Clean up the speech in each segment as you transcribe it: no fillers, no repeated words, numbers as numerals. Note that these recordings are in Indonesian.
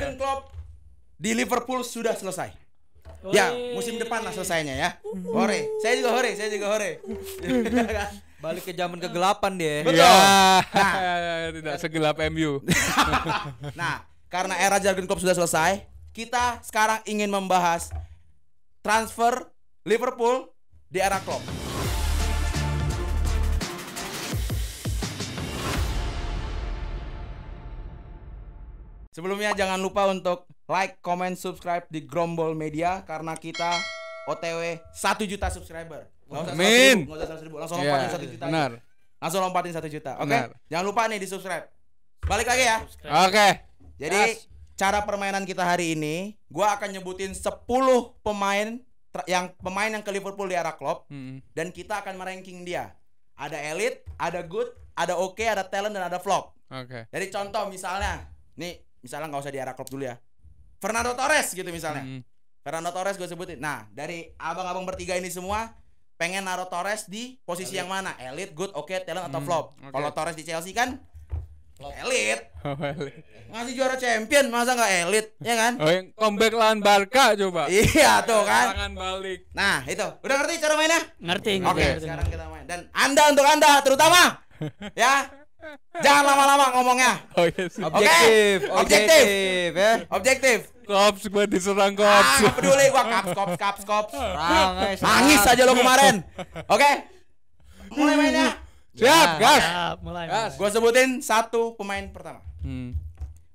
Jurgen Klopp di Liverpool sudah selesai. Ya, musim depan lah selesainya ya. Hore, saya juga hore. Balik ke zaman kegelapan dia. Betul. Tidak segelap MU. Nah, karena era Jurgen Klopp sudah selesai, kita sekarang ingin membahas transfer Liverpool di era Klopp. Sebelumnya jangan lupa untuk like, comment, subscribe di Grombol Media karena kita OTW 1 juta subscriber. Amin. Nggak usah 100.000, langsung lompatin 1 juta. Benar. Langsung lompatin 1 juta. Oke? Benar. Jangan lupa nih di subscribe. Balik lagi ya. Oke. Jadi cara permainan kita hari ini, gua akan nyebutin 10 pemain yang ke Liverpool di era Klopp dan kita akan meranking dia. Ada elite, ada good, ada oke, ada talent dan ada flop. Oke. Jadi contoh misalnya, nih misalnya nggak usah di era Klopp dulu ya. Fernando Torres gitu misalnya. Fernando Torres gue sebutin. Nah, dari abang-abang bertiga ini semua pengen naruh Torres di posisi yang mana? Elite, good, oke, talent atau flop? Oke. Kalau Torres di Chelsea kan elite. Oh, elite. Ngasih juara champion, masa nggak elite, ya kan? Oh, yang comeback lawan Barca coba. Iya tuh kan. Tangan balik. Nah, itu. Udah ngerti cara mainnya? Ngerti. Oke, sekarang kita main. Dan untuk Anda terutama ya. Jangan lama-lama ngomongnya. Oh yes. Objektif ya. Objektif. Kops gue diserang Kops. Nggak peduli gua kaps. Rangai. Nangis aja lo kemarin. Oke. Mulai mainnya. Siap, gas. Mulai. Gua sebutin satu pemain pertama.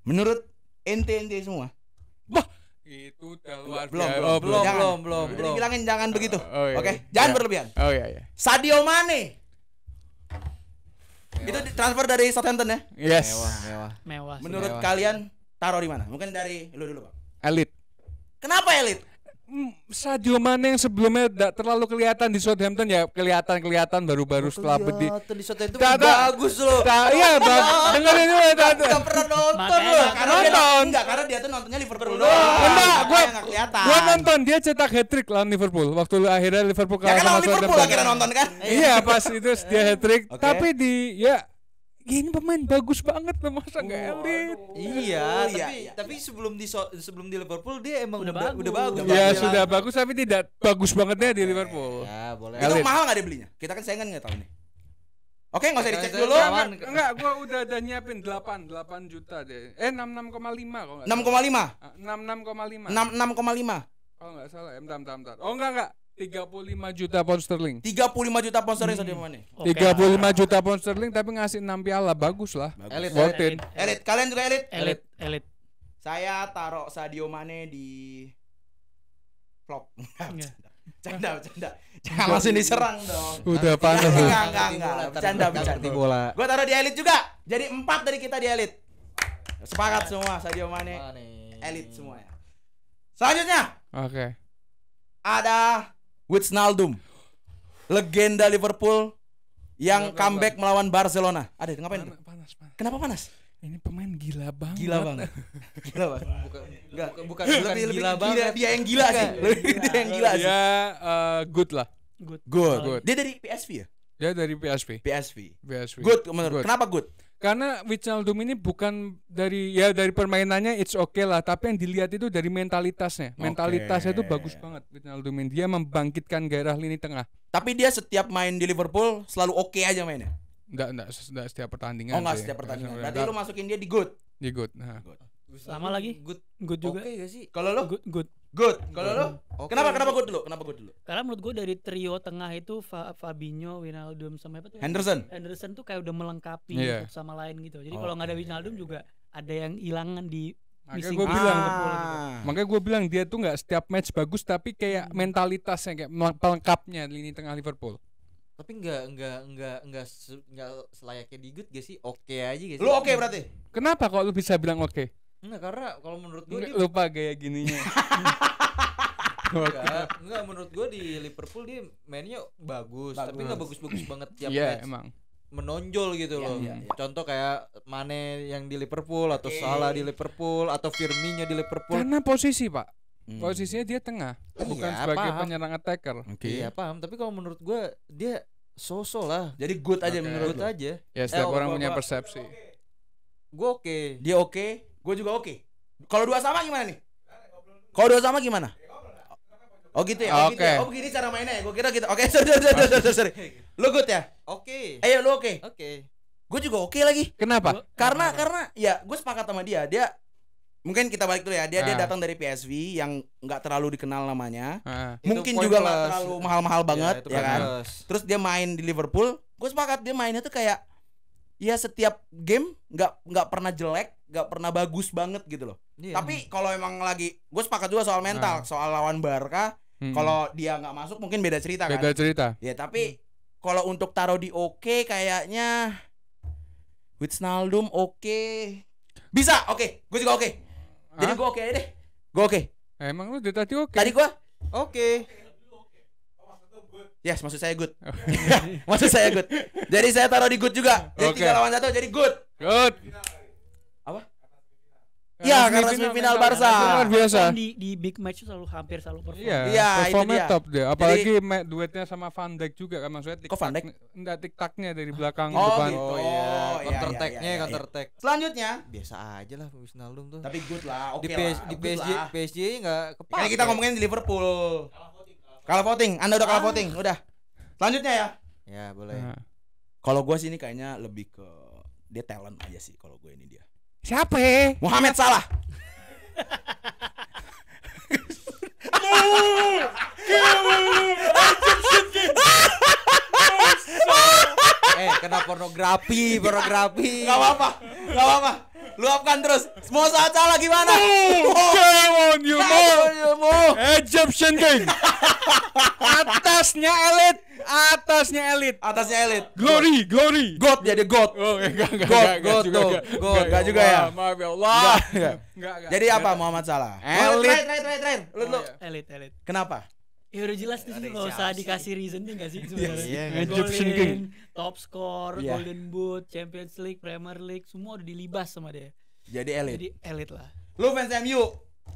Menurut ente semua. Wah, itu udah luar Belum, biasa. belum, Oh, belum. Jangan. belum. Bilangin jangan begitu. Oh, iya, Oke, iya. jangan Iya. berlebihan. Oh iya. Sadio Mane. Itu transfer dari Southampton ya? Yes. Mewah. Menurut Mewah. kalian taruh di mana? Mungkin dari lu dulu, Bang. Elite. Kenapa elite? Sadio Mane yang sebelumnya tidak terlalu kelihatan di Southampton ya kelihatan baru-baru setelah bedi. Di Southampton Tak, tak. bagus loh. Iya, dengerin dulu Gak pernah nonton Makanya loh. nggak Karena dia tuh nontonnya Liverpool doang. Enggak, Makanya nggak kelihatan. gua nonton dia cetak hat-trick lawan Liverpool waktu akhirnya Liverpool Ya kalah kan sama lawan Liverpool Southampton. akhirnya nonton kan? Iya, pas itu dia hat-trick. Oke. Tapi ini pemain bagus banget loh, masa nggak elite? Iya, iya. tapi sebelum di Liverpool dia emang Udah udah bagus. bagus. Ya bagus. sudah bagus tapi tidak bagus bangetnya di Liverpool. Ya, boleh. Itu Elite. mahal nggak dia belinya? Kita kan saingan nggak tahu nih. Oke, nggak usah dicek dulu. Aman. Enggak, gua udah ada nyiapin 8 juta deh. 66,5 kalau enggak. 6,5. 66,5. 6,5. Oh enggak salah, bentar. Oh enggak. 35 juta pound sterling. 35 juta pound sterling Sadio Mane. 35 juta pound sterling tapi ngasih 6 piala, bagus lah. Elite. Worth it. Elite. Kalian juga elite? Elite. Saya taruh Sadio Mane di flop. Canda. Jangan langsung diserang dong. Udah panas. Enggak. Bercanda. bola. Gua taruh di elite juga. Jadi 4 dari kita di elite. Sepakat semua Sadio Mane elite semua ya. Selanjutnya Oke. ada Wijnaldum. Legenda Liverpool yang comeback melawan Barcelona. Ada ngapain tuh? Panas. Kenapa panas? Ini pemain gila banget. Gila banget. Bukan Lebih gila banget. Dia yang gila sih. Lebih dia yang gila sih. Dia good lah. Good. Dia dari PSV ya? Dia dari PSV. PSV. PSV. Good menurut. Kenapa good? Karena Wijnaldum ini bukan dari permainannya it's okay lah, tapi yang dilihat itu dari mentalitasnya. Mentalitasnya itu bagus banget Wijnaldum ini. Dia membangkitkan gairah lini tengah. Tapi dia setiap main di Liverpool selalu oke aja mainnya. Enggak setiap pertandingan. Oh enggak sih. setiap pertandingan. Berarti Berarti lu masukin dia di good. di good. Nah. Sama lagi. Good juga. Oke gak sih? Kalau lu Good. good. Kalau lu Oke. kenapa good dulu? Karena menurut gue dari trio tengah itu Fabinho, Wijnaldum sama apa tuh? Henderson tuh kayak udah melengkapi Iya. satu sama lain gitu. Jadi kalau nggak ada Wijnaldum juga ada yang hilangan di Makanya missing gue piece bilang, Liverpool gitu. makanya gue bilang dia tuh nggak setiap match bagus, tapi kayak mentalitasnya kayak pelengkapnya lini tengah Liverpool. Tapi enggak selayaknya di good gak sih? Oke aja gak sih? Lu oke berarti? Kenapa kok lu bisa bilang oke? Enggak, karena kalau menurut gue Lupa gaya gininya. enggak menurut gue di Liverpool dia mainnya bagus. Tapi enggak bagus-bagus banget tiap Iya match. emang. Menonjol gitu loh. iya. Contoh kayak Mane yang di Liverpool atau Salah di Liverpool atau Firmino di Liverpool. Karena posisi pak, posisinya dia tengah, bukan Iya, sebagai paham. penyerang attacker. Iya paham, tapi kalau menurut gue dia so-so lah. Jadi good aja Oke. menurut Good lu. aja. Ya setiap orang gua- punya gua- persepsi. Gue oke. Dia oke, gue juga oke. Kalau 2 sama gimana nih? Kalau 2 sama gimana? Oh gitu ya. Oh, Oke. gitu ya? Oh begini cara mainnya ya. Gue kira gitu. Oke, sorry. Lu good ya? Oke. Ayo lu oke. Oke. Gue juga oke lagi. Kenapa? Karena ya gue sepakat sama dia. Dia mungkin kita balik dulu ya. Dia datang dari PSV yang nggak terlalu dikenal namanya. Itu Mungkin poin juga nggak plus. terlalu mahal-mahal banget itu ya poin kan. plus. Terus dia main di Liverpool. Gue sepakat dia mainnya tuh kayak ya setiap game nggak pernah jelek, nggak pernah bagus banget gitu loh. Iya. Tapi kalau emang lagi, gue sepakat juga soal mental, soal lawan Barca. Kalau dia nggak masuk mungkin beda cerita kan. Beda cerita. Ya tapi kalau untuk taruh di oke kayaknya Wijnaldum oke. Bisa, oke. Gue juga oke. Jadi gue oke aja deh. Gue oke. Emang lu dari tadi oke? Tadi gue Oke. yes, maksud saya good. Maksud saya good. Jadi saya taruh di good juga. Jadi Oke. 3 lawan 1 jadi good. Good. Apa? Ya karena semifinal Barca. Luar biasa. Di big match hampir selalu perform. Iya, Iya, itu performnya dia. top deh. Apalagi duetnya sama Van Dijk juga kan, maksudnya Kok Van Dijk? Enggak tik-taknya dari belakang Oh, depan. gitu. Oh iya, iya, counter iya, attack-nya, iya, counter attack. Selanjutnya Biasa aja lah Wijnaldum tuh. tapi good lah, oke Di lah. di good PSG lah. PSG enggak kepake. Kayaknya kita ngomongin di Liverpool. Kalah voting. Anda udah kalah voting, udah. Selanjutnya ya. Ya, boleh. Nah. Kalau gue sih ini kayaknya lebih ke dia talent aja sih kalau gue ini dia. Siapa ya? Mohamed Salah. Kena pornografi. Gak apa-apa. Luapkan terus. Mau saat Salah gimana? Come on you Mo. mo. Egyptian King. Atasnya elit. Atasnya elit. Glory. God jadi God. Oh, enggak God juga. tuh. Enggak juga ya. Maaf ya Allah. Enggak. Jadi apa Muhammad Salah? Elit. Terakhir. Lu. Elit. Kenapa? Ya udah jelas tuh sih, nggak usah dikasih reasoning nggak sih sebenarnya. Iya, Egyptian Golin, King. top score, Iya. Golden Boot, Champions League, Premier League, semua udah dilibas sama dia. Jadi elit. Jadi elit lah. Lu fans MU?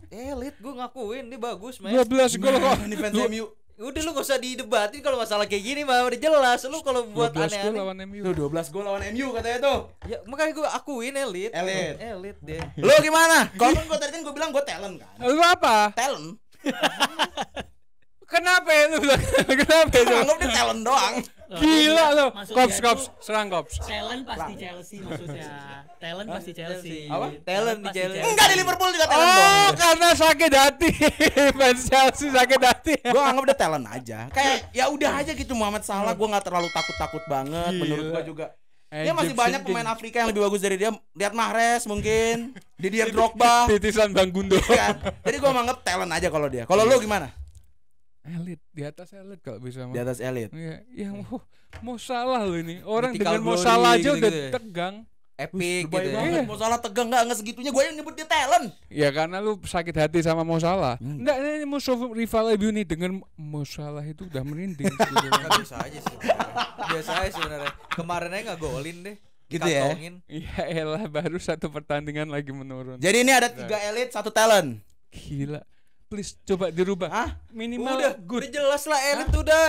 Elit, gue ngakuin dia bagus, men. 12 gol kok. Ini fans MU. Udah lu gak usah didebatin kalau masalah kayak gini mah udah jelas. Lu kalau buat 12 gol aneh-aneh. lawan MU. Lu 12 gol lawan MU katanya tuh. Ya makanya gue akuin elit. Elit. Elit deh. Lu gimana? Kalau kan gue tadi kan gue bilang gue talent kan. Lu apa? Talent. Kenapa ya lu bilang? Kenapa itu? Anggap dia talent doang. Gila lu. Maksudnya Kops, tuh, serang Kops. Talent pasti Chelsea maksudnya. Talent pasti Chelsea. Apa? Talent di pasti Chelsea. Enggak di Liverpool juga talent doang. Oh, karena sakit hati. Fans Chelsea sakit hati. Gue anggap dia talent aja. Kayak ya udah aja gitu Muhammad Salah. Gue nggak terlalu takut banget. Gila. Menurut gue juga. Dia masih Egyptian banyak King. pemain Afrika yang lebih bagus dari dia. Lihat Mahrez mungkin. Didier Drogba. Titisan Bang Gundo. Kan? Jadi gue menganggap talent aja kalau dia. Kalau lu gimana? Elit, di atas elit kalau bisa mah. Di atas elit. Iya, yang mau salah lu ini. Orang Mythical dengan mau glory salah aja gitu-gitu udah ya. tegang. Epic Baik gitu ya. banget. Mau Salah tegang nggak segitunya. Gue yang nyebut dia talent. Ya karena lu sakit hati sama Mo Salah. Enggak, ini musuh rival MU nih dengan Mo Salah itu udah merinding sebetulnya. Nggak biasa aja sih. Biasa aja sebenarnya. Kemarin aja nggak golin deh. Gitu ya? Dikantongin. Ya elah, baru satu pertandingan lagi menurun. Jadi ini ada 3 elit, 1 talent. Gila. Please coba dirubah. Hah? Minimal Udah, good. udah jelas lah elit udah.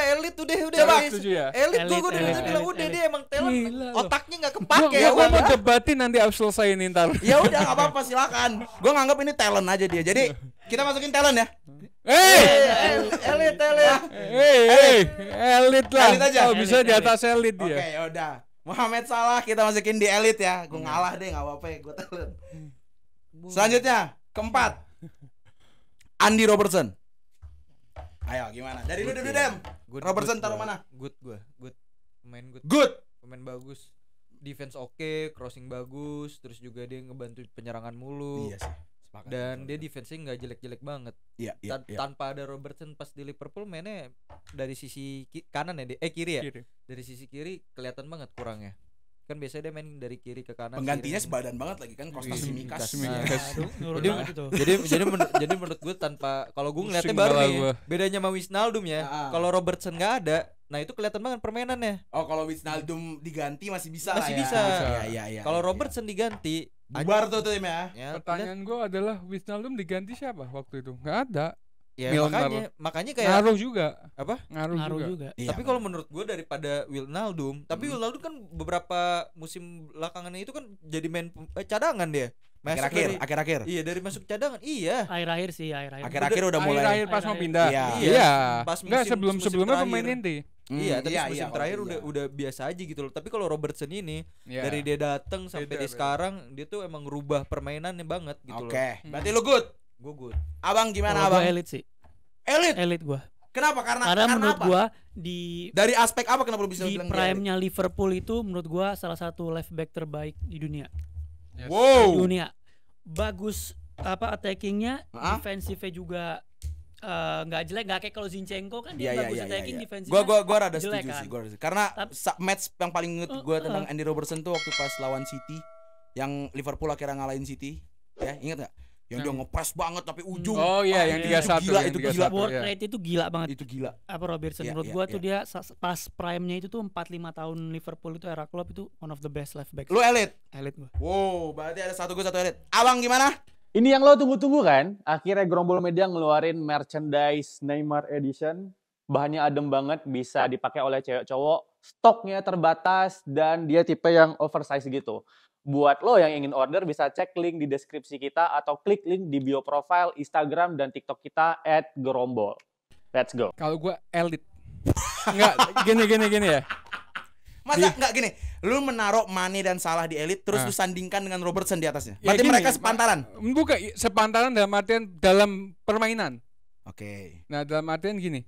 Coba. Setuju ya? Elit gue Elit, udah elit, bilang elit, udah elit. dia emang talent. Gila lo. Otaknya nggak Gua kepake ya. mau udah. debatin nanti abis selesai ini ntar. Ya udah nggak apa-apa silakan. Gue nganggap ini talent aja dia. Jadi kita masukin talent ya. Elit. Elit lah. Elit aja. Oh, bisa di atas elit Oke, dia. ya udah. Muhammad Salah kita masukin di elit ya. Gue ngalah deh, nggak apa-apa ya. Gue talent. Selanjutnya keempat, Andy Robertson. Ayo gimana? Dari lu dulu Dem. Robertson taruh mana? Good gue. Good. Pemain good. Good. Pemain bagus. Defense oke, crossing bagus, terus juga dia ngebantu penyerangan mulu. Iya sih. Sepakat. Dan dia defense-nya nggak jelek-jelek banget. iya, iya, iya. Tanpa ada Robertson pas di Liverpool mainnya dari sisi kanan ya, kiri ya. Kiri. Dari sisi kiri kelihatan banget kurangnya. Kan biasanya dia main dari kiri ke kanan. Penggantinya kiri. sebadan banget lagi kan Costa Iya, Tsimikas. Tsimikas. Nurun Jadi- banget itu. jadi menurut gue tanpa kalau gue ngeliatnya Pusing baru kepala nih gua. bedanya sama Wijnaldum ya. Kalau Robertson nggak ada, nah itu kelihatan banget permainannya. Oh, kalau Wijnaldum diganti masih bisa Masih lah ya. bisa. Iya. Kalau Robertson diganti, bubar tuh tim ya. ya, Pertanyaan gue adalah Wijnaldum diganti siapa waktu itu? Nggak ada. ya Milner. makanya kayak Ngaruh juga. apa? Ngaruh Ngaruh juga. juga. Iya, Tapi kalau menurut gue daripada Wijnaldum, tapi Wijnaldum kan beberapa musim belakangan itu kan jadi main cadangan dia. Akhir-akhir. Iya, dari masuk cadangan. Iya. Akhir-akhir sih, akhir-akhir. Akhir-akhir udah mulai. Akhir-akhir pas mau pindah. Iya. Pas Enggak musim sebelum-sebelumnya terakhir. pemain inti. Iya, tapi iya, musim iya, terakhir kalau udah biasa aja gitu loh. Tapi kalau Robertson ini Iya. dari dia datang sampai Beda, di beda. sekarang dia tuh emang rubah permainannya banget gitu loh. Oke, berarti lu good. Gue good. Abang gimana Kalau gua abang? elit sih. Elit. Elit gua. Kenapa? Karena Menurut apa? gua di Dari aspek apa kenapa lu bisa di bilang dia elit? prime-nya Liverpool itu menurut gua salah satu left back terbaik di dunia. Di Wow. dunia. Bagus attackingnya, Hah? defensifnya juga nggak jelek, nggak kayak kalau Zinchenko kan Iya, dia iya, bagus iya, attacking, iya. defensifnya Gua rada jelek setuju kan. sih, gua rada setuju. Karena match yang paling inget gua tentang Uh-uh. Andy Robertson tuh waktu pas lawan City yang Liverpool akhirnya ngalahin City. Ya, ingat gak? Yang dia ngepres banget tapi ujung. Oh iya, yang Iya. 3-1. Gila, yang itu 3-1, gila. World ya. rate itu gila banget. Itu gila. Apa Robertson Iya, menurut iya, gua iya. tuh dia pas prime-nya itu tuh 4-5 tahun Liverpool itu era Klopp itu one of the best left back. Lu elit. Elit gua. Wow, berarti ada satu elit. Abang gimana? Ini yang lo tunggu-tunggu kan? Akhirnya Gerombol Media ngeluarin merchandise Neymar Edition. Bahannya adem banget, bisa dipakai oleh cewek cowok. Stoknya terbatas dan dia tipe yang oversize gitu. Buat lo yang ingin order bisa cek link di deskripsi kita atau klik link di bio profile Instagram dan TikTok kita @gerombol. Let's go. Kalau gua elit. Enggak, gini ya. Masa enggak gini, lu menaruh Mane dan Salah di elit terus Ah. lu sandingkan dengan Robertson di atasnya. Ya Berarti gini, mereka sepantaran. Bukan sepantaran dalam artian dalam permainan. Oke. Nah, dalam artian gini.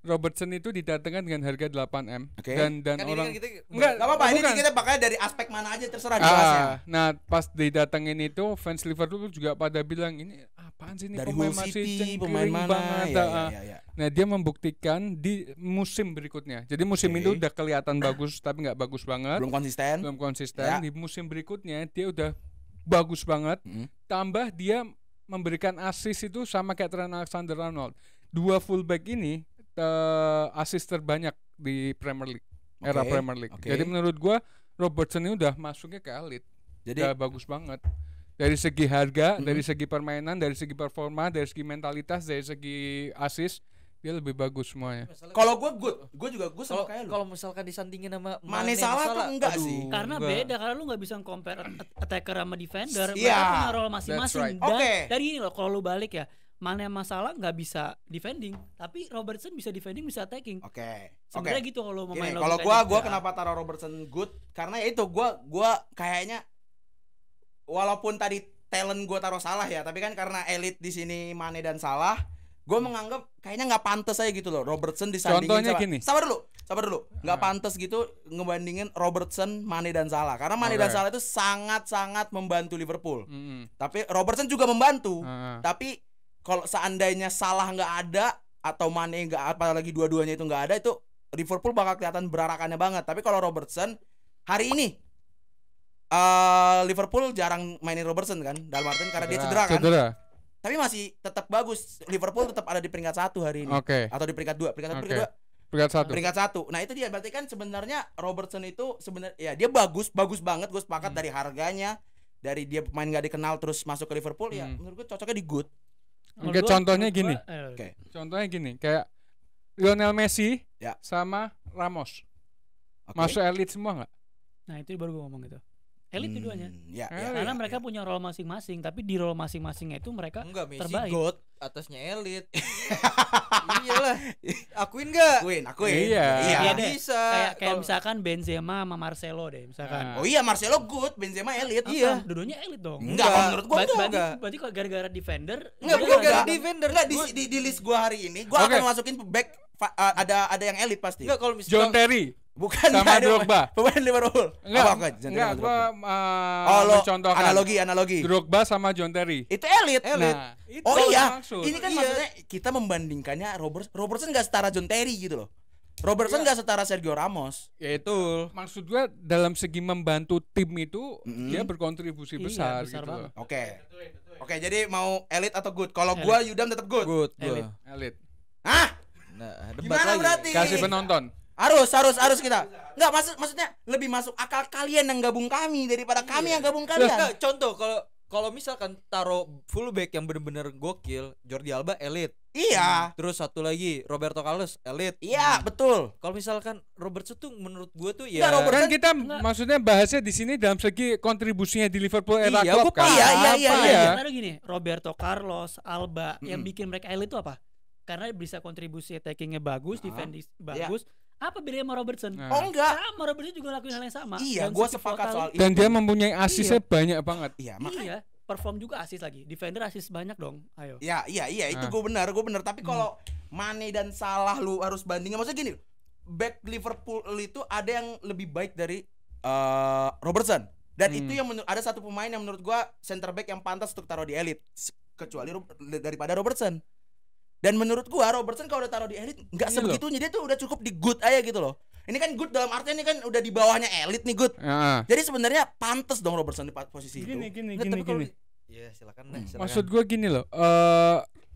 Robertson itu didatangkan dengan harga 8M Oke. dan Kan ini orang kan kita enggak Gak apa-apa, ini bukan. kita pakai dari aspek mana aja terserah dibahasnya. Nah pas didatengin itu fans Liverpool juga pada bilang ini apaan sih ini Dari pemain Hull masih City, cengkering pemain mana? banget. Ya. Nah dia membuktikan di musim berikutnya. Jadi musim Oke. itu udah kelihatan bagus tapi nggak bagus banget, Belum konsisten. belum konsisten. Ya. Di musim berikutnya dia udah bagus banget. Tambah dia memberikan assist itu sama kayak Trent Alexander-Arnold. Dua fullback ini assist terbanyak di Premier League, era Oke, Premier League. oke. Jadi menurut gua Robertson ini udah masuknya ke elit. Jadi Udah bagus banget. Dari segi harga, dari segi permainan, dari segi performa, dari segi mentalitas, dari segi assist, dia lebih bagus semuanya. kalau gue juga sama kayak lu. kalau misalkan disandingin sama Mane Salah tuh enggak sih. Karena Enggak. beda, karena lu nggak bisa compare attacker sama defender. Iya. Mereka punya role masing-masing. That's right. Dan Oke. dari ini loh, kalau lu balik ya, Mane sama Salah nggak bisa defending, tapi Robertson bisa defending, bisa attacking. Oke. Sebenarnya gitu kalau mau main Gini, kalau logikanya. gua kenapa taruh Robertson good? Karena ya itu gua kayaknya walaupun tadi talent gua taruh Salah ya, tapi kan karena elit di sini Mane dan Salah, gua menganggap kayaknya nggak pantas aja gitu loh Robertson disandingin Contohnya sama. gini. Sabar dulu. Nggak pantas gitu ngebandingin Robertson, Mane dan Salah. Karena Mane dan Oke. Salah itu sangat-sangat membantu Liverpool. Mm-mm. Tapi Robertson juga membantu. Ah. Tapi kalau seandainya Salah nggak ada atau Mane nggak, apalagi dua-duanya itu nggak ada, itu Liverpool bakal kelihatan berarakannya banget. Tapi kalau Robertson hari ini Liverpool jarang mainin Robertson kan, dalam artian karena dia cedera kan. Cedera. Tapi masih tetap bagus. Liverpool tetap ada di peringkat 1 hari ini. Oke. Atau di peringkat 2, peringkat 1, Oke. peringkat 2. Peringkat 1. Peringkat 1. Nah, itu dia berarti kan sebenarnya Robertson itu sebenarnya ya dia bagus banget, gue sepakat dari harganya, dari dia pemain nggak dikenal terus masuk ke Liverpool ya menurut gue cocoknya di good. Oke, contohnya gini. Oke. Contohnya gini, kayak Lionel Messi Ya. sama Ramos. Oke. Masuk elit semua nggak? Nah itu baru gue ngomong gitu. Elit keduanya. Ya, Karena mereka punya role masing-masing, tapi di role masing-masingnya itu mereka enggak Messi terbaik. God, atasnya elit. Iyalah. Akuin enggak? Akuin. Iya. Iya Nggak deh. bisa. Kayak Kalau- misalkan Benzema sama Marcelo deh, misalkan. Nah. Oh iya, Marcelo good, Benzema elit. Iya, dua-duanya elit dong. Enggak, kalau menurut gua Berarti kalau gara-gara defender, Enggak, dia bukan nggak- gara defender. Enggak di list gua hari ini, gua Oke. akan masukin back ada yang elit pasti. Enggak kalau John misalkan Terry. Bukan sama dia Drogba. Pemain Liverpool. Enggak, Apa, John Terry enggak, sama gua Drogba. Lo mencontohkan analogi. Drogba sama John Terry. Itu elit. Nah, itu Oh yang iya, maksud. ini kan Iya. maksudnya kita membandingkannya Robertson nggak setara John Terry gitu loh. Robertson nggak setara Sergio Ramos. Ya itu maksud gua dalam segi membantu tim itu dia berkontribusi Iya, besar, besar gitu banget. loh. Oke, jadi mau elit atau good? Kalau gua Yudam tetap good. good Elit. gua. Elit. Hah? Nah, debat Gimana lagi. berarti? Kasih penonton. Harus kita. Enggak, maksudnya lebih masuk akal kalian yang gabung kami daripada kami yang gabung kalian. Enggak, contoh kalau misalkan taruh fullback yang bener-bener gokil, Jordi Alba elit. Iya. Terus satu lagi Roberto Carlos elite. Iya, betul. Kalau misalkan Robertson tuh menurut gua tuh Enggak, ya Robertson Kan kita maksudnya bahasnya di sini dalam segi kontribusinya di Liverpool era Iya, Klopp gua kan. paham. Iya. Karena gini, Roberto Carlos, Alba yang bikin mereka elit itu apa? Karena bisa kontribusi attackingnya bagus, defending bagus. Apa bedanya sama Robertson? Nah. Oh enggak. Sama Robertson juga lakuin hal yang sama. Iya, Dan gua si sepakat pivotal soal itu- Dan dia mempunyai asisnya banyak banget. Iya, makanya. Iya, perform juga asis lagi. Defender asis banyak dong. Ayo. Iya, itu gue benar. Tapi kalau Mane dan Salah lu harus bandingin, maksudnya gini, back Liverpool itu ada yang lebih baik dari Robertson. Dan itu yang ada satu pemain yang menurut gua center back yang pantas untuk taruh di elite, kecuali daripada Robertson. Dan menurut gua Robertson kalau udah taruh di elite nggak Ini sebegitunya, dia tuh udah cukup di good aja gitu loh. Ini kan good dalam artian ini kan udah di bawahnya elite nih good. Heeh. Jadi sebenarnya pantas dong Robertson di posisi itu. Gini. Nggak, tapi kalau Iya, silakan. Maksud gue gini loh,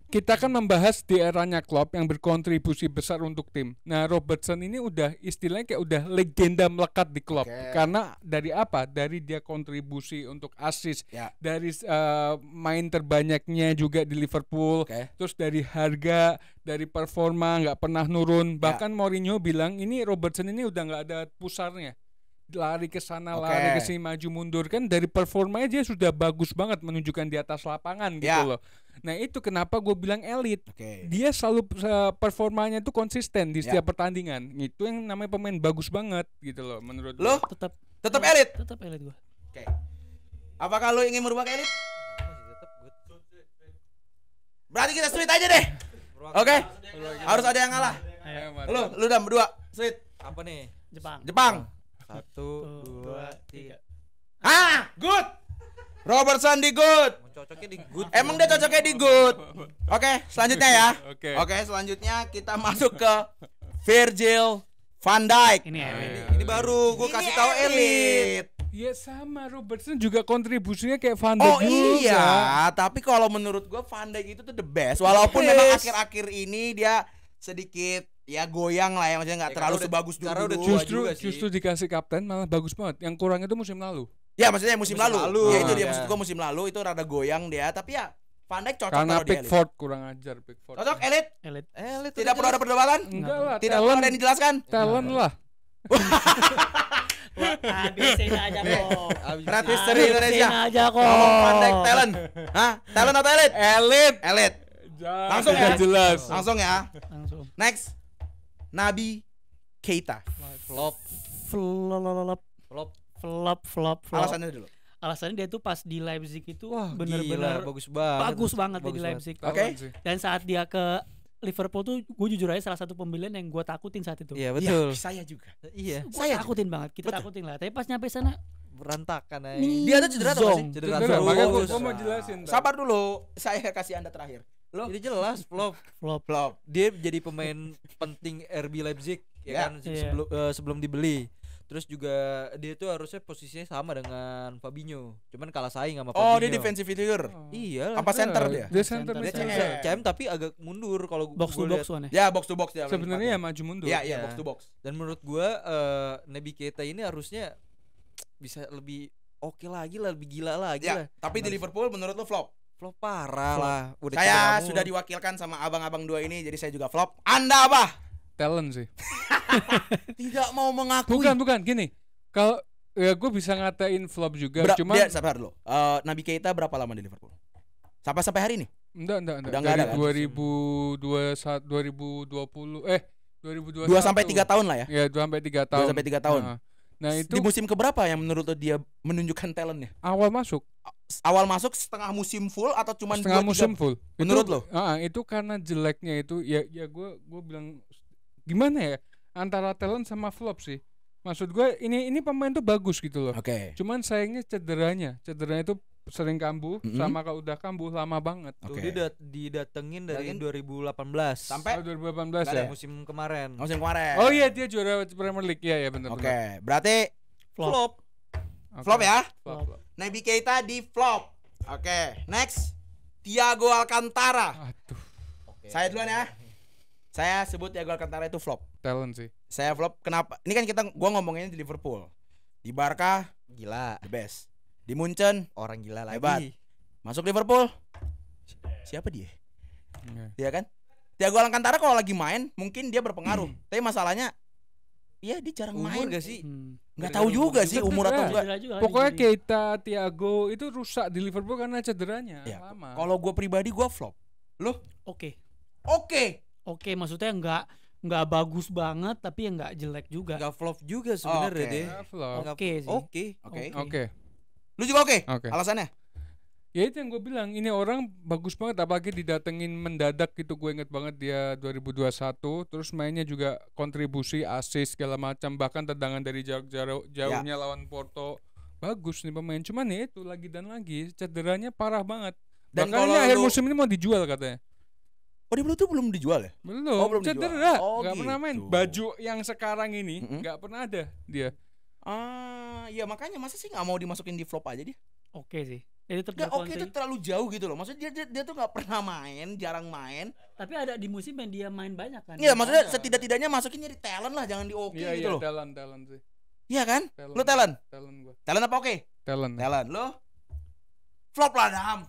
kita kan membahas di eranya Klopp yang berkontribusi besar untuk tim. Nah, Robertson ini udah istilahnya kayak udah legenda melekat di Klopp. Oke. Karena dari apa? Dari dia kontribusi untuk assist, Ya. dari main terbanyaknya juga di Liverpool, Oke. terus dari harga, dari performa nggak pernah nurun. Bahkan Mourinho bilang ini Robertson ini udah nggak ada pusarnya. Lari ke sana, Oke. lari ke sini, maju mundur, kan dari performanya dia sudah bagus banget menunjukkan di atas lapangan gitu Ya. loh. Nah itu kenapa gue bilang elit. Oke. Dia selalu performanya tuh konsisten di Ya. setiap pertandingan. Itu yang namanya pemain bagus banget gitu loh menurut Lo gua. tetap elit. Tetap elit gua. Oke. Apakah lo ingin merubah ke elit? Berarti kita split aja deh. Oke. Harus ada yang ngalah. Ayo, Mas. Lu udah berdua split. Apa nih? Jepang. 1, 2, 3. Good. Robertson di good. Cocoknya di good. Emang dia cocoknya di good. Oke, selanjutnya ya. Oke. Oke, selanjutnya kita masuk ke Virgil van Dijk. Ini elit. Ini baru gua kasih tahu elit. Ya sama Robertson juga kontribusinya kayak Van Dijk Oh juga. iya, tapi kalau menurut gua Van Dijk itu tuh the best. Walaupun memang akhir-akhir ini dia sedikit ya goyang lah ya, maksudnya nggak Ya, terlalu karena sebagus dulu. karena udah Justru dikasih kapten malah bagus banget. Yang kurang itu musim lalu. Ya maksudnya musim lalu. Ya itu dia Ya. maksud gua musim lalu itu rada goyang dia, tapi ya Van Dijk cocok Karena taruh di elit. Pickford kurang ajar Pickford. Cocok elit? Elit. Elit. Tidak perlu ada perdebatan? Enggak lah, Tidak perlu ada yang dijelaskan? talent lah. Habisin aja kok. Red History Indonesia. Habisin aja kok. Ngomong Van Dijk talent. Hah? Talent atau elit? Elit. Elit. Langsung Udah ya? jelas. Langsung ya. Langsung. Next. Nabi Keita. Flop. Flop. Flop. Flop. Alasannya dulu. Alasannya dia tuh pas di Leipzig itu Wah, bener-bener gila, bagus banget. bagus banget dia Bagus di banget. Leipzig. Oke. Dan saat dia ke Liverpool tuh gue jujur aja salah satu pembelian yang gue takutin saat itu. Iya, Iya, betul. saya juga. Iya. Saya takutin banget, kita Betul. takutin lah. Tapi pas nyampe sana Berantakan aja. Dia tuh cedera atau nggak sih? Cedera Bener, terus. makanya gua mau jelasin. Sabar dulu. Saya kasih Anda terakhir. Lo Jadi jelas flop. flop. Dia jadi pemain penting RB Leipzig Ya. ya kan Iya. sebelum dibeli. Terus juga dia tuh harusnya posisinya sama dengan Fabinho. Cuman kalah saing sama Fabinho. Oh, dia defensive figure. Iya. Apa center dia? Dia center Dia midfielder. CM. CM tapi agak mundur kalau box to gua box lihat. one. Ya, box to box dia. Sebenarnya ya maju mundur. Iya, Ya. box to box. Dan menurut gua Naby Keita ini harusnya bisa lebih oke lagi lah, lebih gila lagi lah. Ya, tapi di Liverpool menurut lo flop. Flop parah lah. Udah Saya cedera mulu. sudah diwakilkan sama abang-abang dua ini, jadi saya juga flop. Anda apa? Talent sih. Tidak mau mengakui. Bukan gini. Kalau ya gue bisa ngatain flop juga, cuma dia sabar dulu. Naby Keita berapa lama di Liverpool? Sampai hari ini? enggak. Udah nggak Dari ada kan? 2021 2020 2 sampai 3 tahun lah ya. Ya, 2 sampai 3 tahun. 2 sampai 3 tahun. Nah, itu Di musim keberapa yang menurut lo dia menunjukkan talentnya? awal masuk, Awal masuk setengah musim full atau cuman setengah 2-3? musim full. Menurut itu, lo? Itu karena jeleknya itu ya gue bilang gimana ya? Antara talent sama flop sih. Maksud gue ini pemain tuh bagus gitu loh. Oke. Cuman sayangnya cederanya itu sering kambuh, Mm-mm. sama kalau udah kambuh lama banget. Tuh, Oke. dia didatengin dari Datengin? 2018 Sampai Oh, 2018 Nggak ya. ada musim kemarin. musim kemarin. Oh iya, dia juara Premier League ya benar. Oke, berarti Flop. flop ya. Flop. Naby Keita di flop. Oke, next. Thiago Alcantara. Aduh, Saya duluan ya. Saya sebut Thiago Alcantara itu flop. talent sih. Saya flop kenapa? Ini kan gua ngomonginnya di Liverpool. Di Barca Gila. the best. Di Munchen Orang gila lagi. Hebat. Masuk Liverpool. Siapa dia? Iya. Iya kan? Thiago Alcantara kalau lagi main mungkin dia berpengaruh. Tapi masalahnya iya dia jarang Umur main. gak sih? Nggak tahu juga sih umur atau enggak. Cedera juga kan Pokoknya injury. Keita, Thiago itu rusak di Liverpool karena cederanya Ya, lama. kalau gue pribadi gue flop. Loh? Oke. Oke. Maksudnya nggak bagus banget tapi yang nggak jelek juga. Gak flop juga sebenarnya Oke. deh. Ya, flop. Oke sih. Oke. Oke. Lu juga oke? Oke. Alasannya? Ya itu yang gue bilang, ini orang bagus banget apalagi didatengin mendadak gitu. Gue inget banget dia 2021, terus mainnya juga kontribusi, assist segala macam, bahkan tendangan dari jauhnya lawan Porto. Bagus nih pemain, cuman ya itu lagi dan lagi cederanya parah banget. Dan Bahkan ini kalau akhir lu- musim ini mau dijual katanya. Oh, dia belum dijual ya? Belum, Oh, belum dijual. cedera, Oh, nggak pernah main. gitu. Baju yang sekarang ini Mm-mm. nggak pernah ada dia. Ya makanya masa sih nggak mau dimasukin di flop aja dia? Oke sih. Jadi tetap Nggak, oke itu berkontribusi. terlalu jauh gitu loh. Maksudnya dia tuh nggak pernah main, jarang main. Tapi ada di musim yang dia main banyak kan. Iya, maksudnya setidak-tidaknya masukinnya di talent lah, jangan di oke Iya gitu loh. talent sih. Iya kan? Talent. Lu talent? Talent gua. Talent apa oke? Talent. Talent. Lu flop lah, Dam.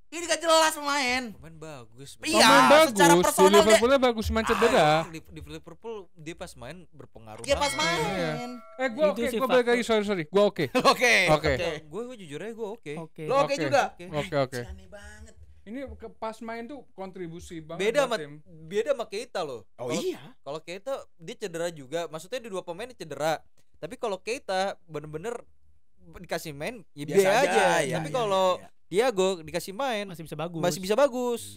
Ini gak jelas pemain. Pemain bagus. Iya, Pemain secara bagus, di personal dia- Liverpoolnya bagus, cuma cedera. Di Liverpool dia pas main berpengaruh. Dia pas banget. main. Gua Itu oke, sih gua balik faktor. lagi, sorry. Gua oke. Oke. Oke. Gue jujur aja gue oke. Oke. Lu oke Oke. juga? Oke. Aneh banget. Ini pas main tuh kontribusi banget Beda buat sama tim. Keita loh. Oh Kalau- iya. Kalau Keita dia cedera juga. Maksudnya di dua pemain ini cedera. Tapi kalau Keita bener-bener dikasih main ya Biasa biasa aja, aja. ya, Tapi ya, kalau ya. Thiago dikasih main Masih bisa bagus. masih bisa bagus.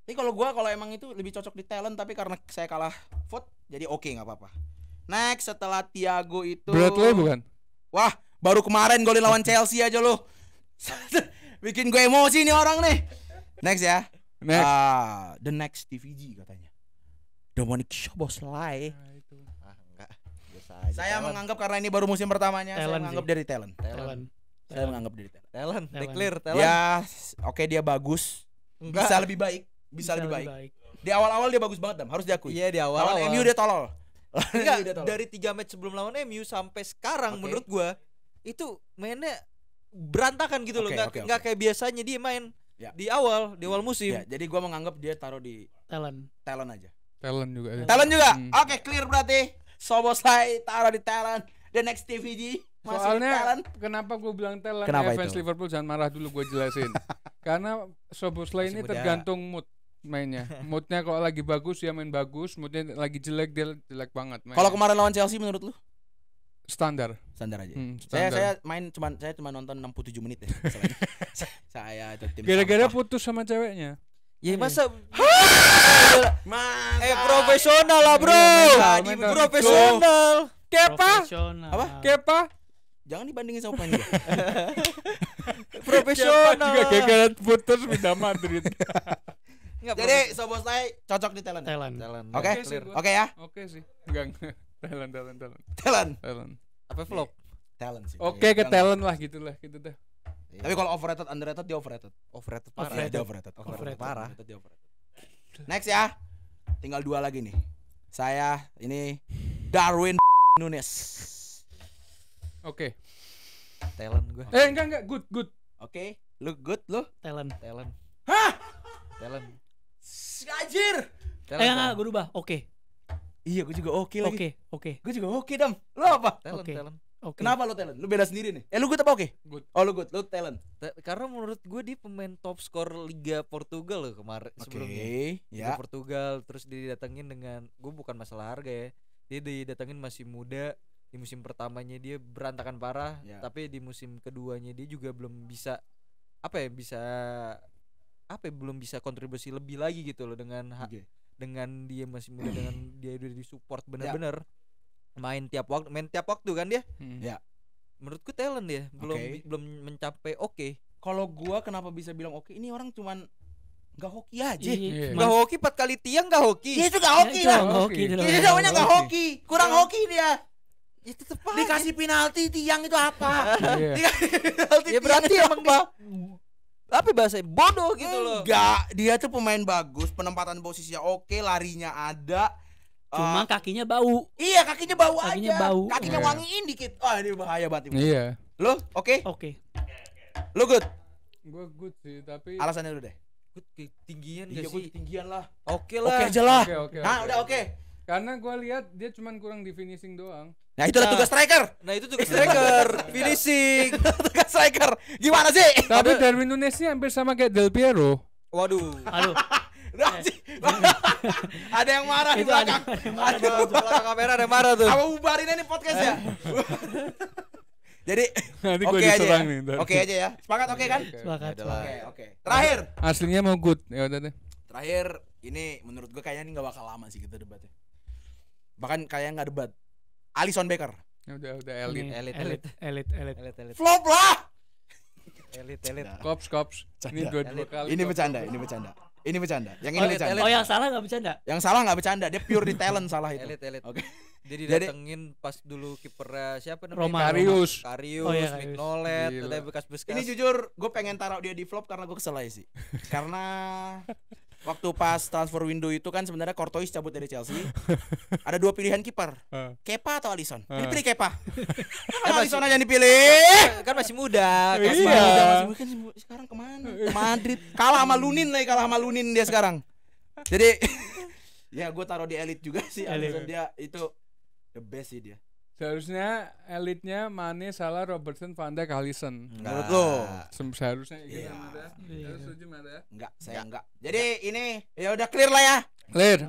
Tapi kalau emang itu lebih cocok di talent, tapi karena saya kalah vote jadi oke nggak apa-apa. Next setelah Thiago itu Bradley bukan? Wah, baru kemarin golin lawan Chelsea aja lo. Bikin gue emosi nih orang nih. Next ya. Next. The next TVG katanya. Dominic Szoboszlai. Ah, enggak. Biasa aja. Saya Talent. menganggap karena ini baru musim pertamanya, saya Talent menganggap sih. dari talent. Talent. Saya menganggap dari talent. Talent, Talent. declare talent. Dia oke, dia bagus. Enggak. Bisa lebih baik. Bisa lebih baik. Di awal-awal dia bagus banget, Dam. Harus diakui. Iya di awal. Lawan MU dia tolol. Enggak, Dia tolol. dari 3 match sebelum lawan MU sampai sekarang Oke. menurut gua itu mainnya berantakan gitu loh, Oke, nggak oke, nggak oke. kayak biasanya dia main Ya. di awal musim. Ya, jadi gua menganggap dia taruh di Talent. talent aja. Talent juga ya. Talent juga. Hmm. Oke, clear berarti. Szoboszlai taruh di talent. The next TVG masih Soalnya talent. kenapa gue bilang talent? Kenapa Fans itu? Liverpool jangan marah dulu, gue jelasin. Karena Szoboszlai ini Masih muda. tergantung mood mainnya. Moodnya kalau lagi bagus dia main bagus, moodnya lagi jelek dia jelek banget mainnya. Kalau kemarin lawan Chelsea menurut lu? standar. Standar aja. Standar. Saya cuma nonton 67 menit ya. masalahnya. saya itu tim Gara-gara sampah. putus sama ceweknya. Ya masa Masa. profesional lah, Bro. Iya, mental. Profesional. Kepa? Profesional. Apa? Kepa? Jangan dibandingin sama pemain gua. Profesional. Juga gara-gara putus pindah Madrid. Enggak, Jadi Szoboszlai cocok di talent. Talent. talent. Oke. Oke sih gua. Oke ya. Oke sih. Enggak. Talent. Talent. Apa flop? Talent sih. Oke, ke Yang- talent lah gitulah gitu dah. Tapi kalau overrated underrated dia overrated. Overrated Iya, parah. dia overrated. Overrated. Parah. Dia overrated. Next ya. Tinggal 2 lagi nih. Saya ini Darwin Nunes. Oke. Talent gua. Enggak, good. Oke, look good lu. Talent. Talent. Hah? Talent. Anjir. Enggak, gue rubah. Oke. Iya, gue juga oke lagi. Oke. Oke. Gue juga oke, Dam. Lu apa? Talent, Oke. talent. Oke. Kenapa lu talent? Lu beda sendiri nih. Lu good apa oke? Good. Oh, lu good. Lu talent. Karena menurut gue dia pemain top skor Liga Portugal loh kemarin sebelumnya. Liga ya. Portugal, terus dia didatengin dengan, gue bukan masalah harga ya, dia didatengin masih muda. Di musim pertamanya dia berantakan parah, Ya. tapi di musim keduanya dia juga belum bisa belum bisa kontribusi lebih lagi gitu loh dengan Oke. dengan dia masih muda, dengan dia udah disupport bener-bener main tiap waktu kan dia. Ya. Menurutku talent dia belum Oke. belum mencapai oke. Kalau gua kenapa bisa bilang oke? Ini orang cuman enggak hoki aja. Iya. Nggak hoki 4 kali tiang nggak hoki. Iya, itu enggak hoki itu lah. nggak hoki, Hoki. itu Ini namanya. namanya enggak hoki. Kurang hoki dia. Ya tetep aja. Dikasih penalti tiang itu apa? Iya. Dikasih penalti Ya berarti tiang emang apa? apa bahasanya bodoh gitu loh. Enggak, dia tuh pemain bagus, penempatan posisinya oke, larinya ada. Cuma kakinya bau. Iya, kakinya bau Kakinya aja. bau. Kakinya Iya. wangiin dikit. Wah, ini bahaya banget. Ini. Iya. Lu oke? Oke. Lu good? Gue good sih, tapi Alasannya dulu deh. Good ketinggian Iya, gak gue sih? ketinggian lah. Oke Oke lah. aja lah. Oke. Nah, udah oke. Karena gue lihat dia cuman kurang di finishing doang. Nah, itulah tugas striker. Nah itu tugas striker, finishing. Tugas striker. Gimana sih? Tapi Darwin Nunez-nya hampir sama kayak Del Piero. Waduh. Aduh. Udah sih. Ada yang marah di Itu ada belakang. Aduh, belakang kamera ada yang marah tuh. Apa bubarin ini podcast ya? Jadi Nanti gue oke aja ya. diserang nih. ntar. Oke aja ya. Sepakat oke kan? Sepakat. Oke. Terakhir. Aslinya mau good. Ya udah deh. Terakhir ini menurut gue kayaknya ini nggak bakal lama sih kita debatnya. Bahkan kayaknya nggak debat. Alisson Becker. Ya udah elite. Elit. Flop lah. Elit. Cops. Ini dua kali. Ini cops. bercanda. Ini bercanda. Yang ini bercanda. Oh, yang salah enggak bercanda? Yang salah nggak bercanda. Dia pure di talent salah itu. Elit. Oke. Jadi Jadi- datengin pas dulu kipernya siapa Roma. namanya? Karius. Oh, iya, Karius. Mignolet, Gila. ada bekas-bekas. Ini jujur gue pengen taruh dia di flop karena gue kesel aja sih. Karena waktu pas transfer window itu kan sebenarnya Courtois cabut dari Chelsea. Ada dua pilihan kiper. Kepa atau Alisson? Ini pilih Kepa. Kenapa Alisson aja yang dipilih? Kan masih muda. Iya. Masih muda, masih muda. Kan sekarang kemana? Ke Madrid. Kalah sama Lunin dia sekarang. Jadi ya gue taruh di elite juga sih. Alisson dia itu the best sih dia. Seharusnya elitnya Mane, Salah, Robertson, Van Dijk, Alisson. Menurut lo? Seharusnya gitu. Iya. Mada. Harus setuju Mada. Enggak, saya enggak. Jadi ini ya udah clear lah ya. Clear.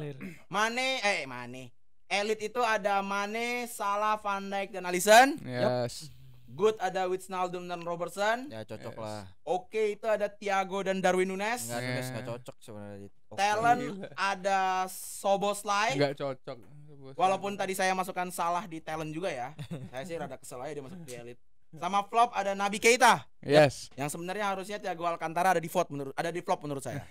Mane. Elite itu ada Mane, Salah, Van Dijk dan Alisson. Yes. Good ada Wijnaldum dan Robertson. Ya cocok Yes. lah. Oke itu ada Thiago dan Darwin Nunes. Enggak cocok sebenarnya. Oke. Talent ada Soboslai. Enggak cocok. Walaupun tadi saya masukkan Salah di talent juga ya. Saya sih rada kesel aja dia masuk di elite. Sama flop ada Naby Keita. Yes. Yang sebenarnya harusnya Thiago Alcantara ada di flop menurut saya.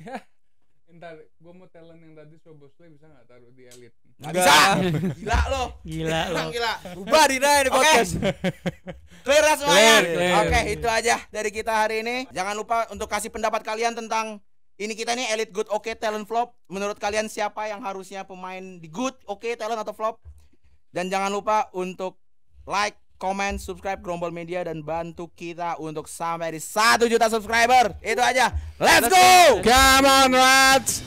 Entar gue mau talent yang tadi Soboslai bisa nggak taruh di elite? Nggak bisa. Gila lo. Gila lo. Gila. Ubah Dina di podcast. Clear ya semuanya. Clear. Oke, itu aja dari kita hari ini. Jangan lupa untuk kasih pendapat kalian tentang ini kita nih elite good oke talent flop. Menurut kalian siapa yang harusnya pemain di good oke talent atau flop? Dan jangan lupa untuk like, comment, subscribe Grombol Media dan bantu kita untuk sampai di 1 juta subscriber. Itu aja. Let's go. Come on, lads.